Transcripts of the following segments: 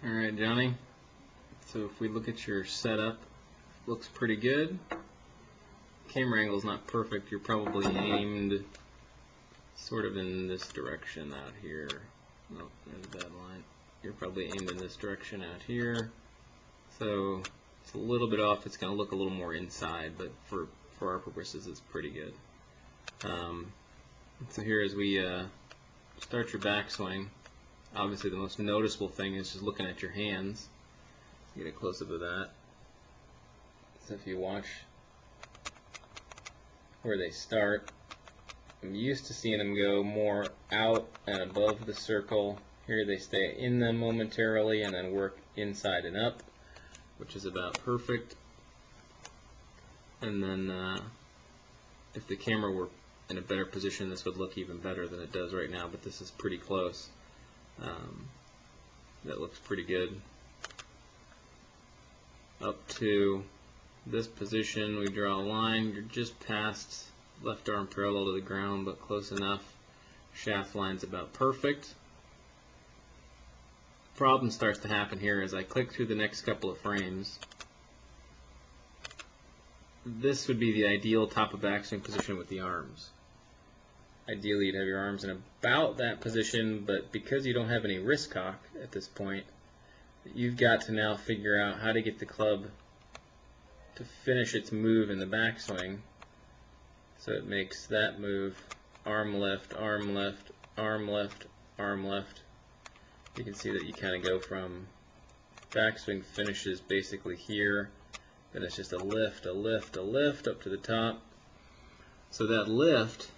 Alright, Johnny, so if we look at your setup, looks pretty good. Camera angle's not perfect. You're probably aimed sort of in this direction out here. Nope, there's a bad line. You're probably aimed in this direction out here. So it's a little bit off. It's going to look a little more inside, but for our purposes it's pretty good. So here as we start your backswing, obviously the most noticeable thing is just looking at your hands. Let's get a close-up of that. So if you watch where they start, I'm used to seeing them go more out and above the circle. Here they stay in them momentarily and then work inside and up, which is about perfect. And then if the camera were in a better position, this would look even better than it does right now, but this is pretty close. That looks pretty good. Up to this position, we draw a line. You're just past left arm parallel to the ground, but close enough. Shaft line's about perfect. Problem starts to happen here as I click through the next couple of frames. This would be the ideal top of backswing position with the arms. Ideally you'd have your arms in about that position, but because you don't have any wrist cock at this point, you've got to now figure out how to get the club to finish its move in the backswing. So it makes that move arm left, arm left, arm left, arm left. You can see that you kind of go from backswing finishes basically here, then it's just a lift, a lift, a lift up to the top. So that lift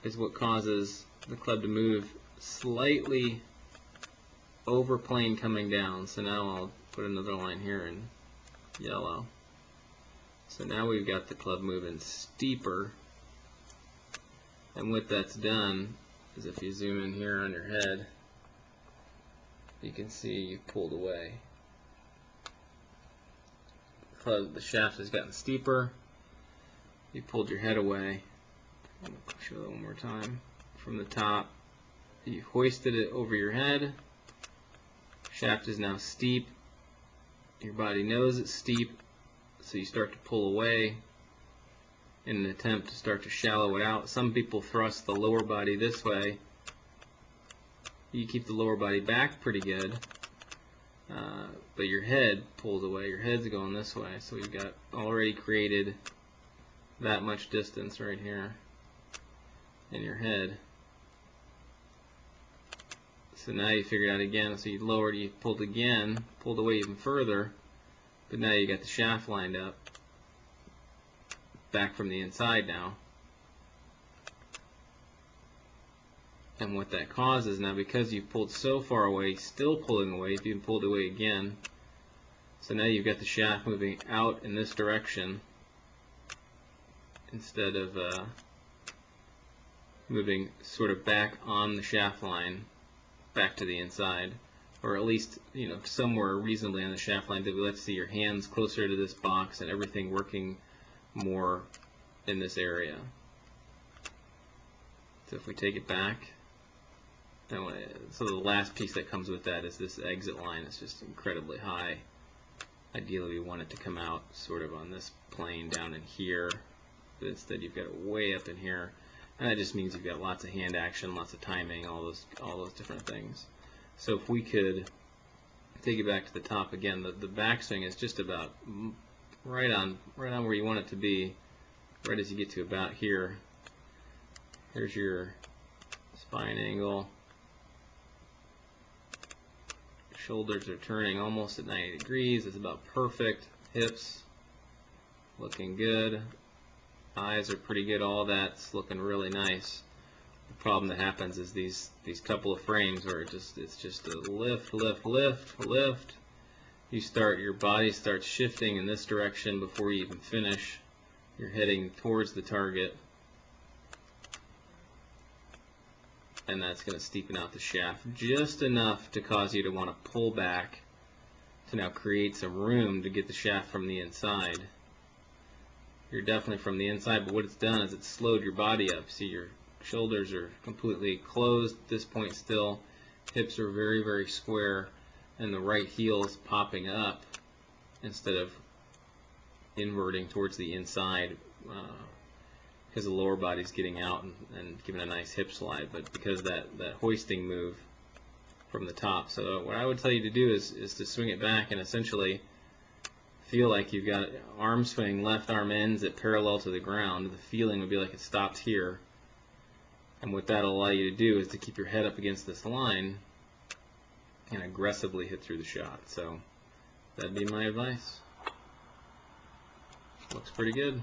is what causes the club to move slightly over plane coming down. So now I'll put another line here in yellow. So now we've got the club moving steeper, and what that's done is if you zoom in here on your head, you can see you've pulled away. The shaft has gotten steeper. You pulled your head away. I'm going to show that one more time. From the top, you hoisted it over your head. Shaft is now steep. Your body knows it's steep, so you start to pull away in an attempt to start to shallow it out. Some people thrust the lower body this way. You keep the lower body back pretty good, but your head pulls away. Your head's going this way, so we've got already created that much distance right here in your head. So now you figured out again, so you lowered, you pulled again, pulled away even further, but now you got the shaft lined up back from the inside now. And what that causes now, because you've pulled so far away, still pulling away, if you pulled away again, so now you've got the shaft moving out in this direction instead of moving sort of back on the shaft line, back to the inside, or at least, you know, somewhere reasonably on the shaft line. Let's see your hands closer to this box and everything working more in this area. So if we take it back, so the last piece that comes with that is this exit line. It's just incredibly high. Ideally we want it to come out sort of on this plane down in here, but instead you've got it way up in here. And that just means you've got lots of hand action, lots of timing, all those different things. So if we could take it back to the top again, the backswing is just about right on where you want it to be. Right as you get to about here, here's your spine angle. Shoulders are turning almost at 90 degrees. It's about perfect. Hips looking good. Eyes are pretty good. All that's looking really nice. The problem that happens is these couple of frames where it's just a lift, lift, lift, lift. Your body starts shifting in this direction before you even finish. You're heading towards the target, and that's going to steepen out the shaft just enough to cause you to want to pull back to now create some room to get the shaft from the inside. You're definitely from the inside, but what it's done is it's slowed your body up. See, your shoulders are completely closed at this point still. Hips are very, very square. and the right heel's popping up instead of inverting towards the inside, because the lower body's getting out and giving a nice hip slide, but because that hoisting move from the top. So what I would tell you to do is to swing it back and essentially feel like you've got arm swing, left arm ends at parallel to the ground. The feeling would be like it stops here, and what that'll allow you to do is to keep your head up against this line and aggressively hit through the shot. So that'd be my advice. Looks pretty good.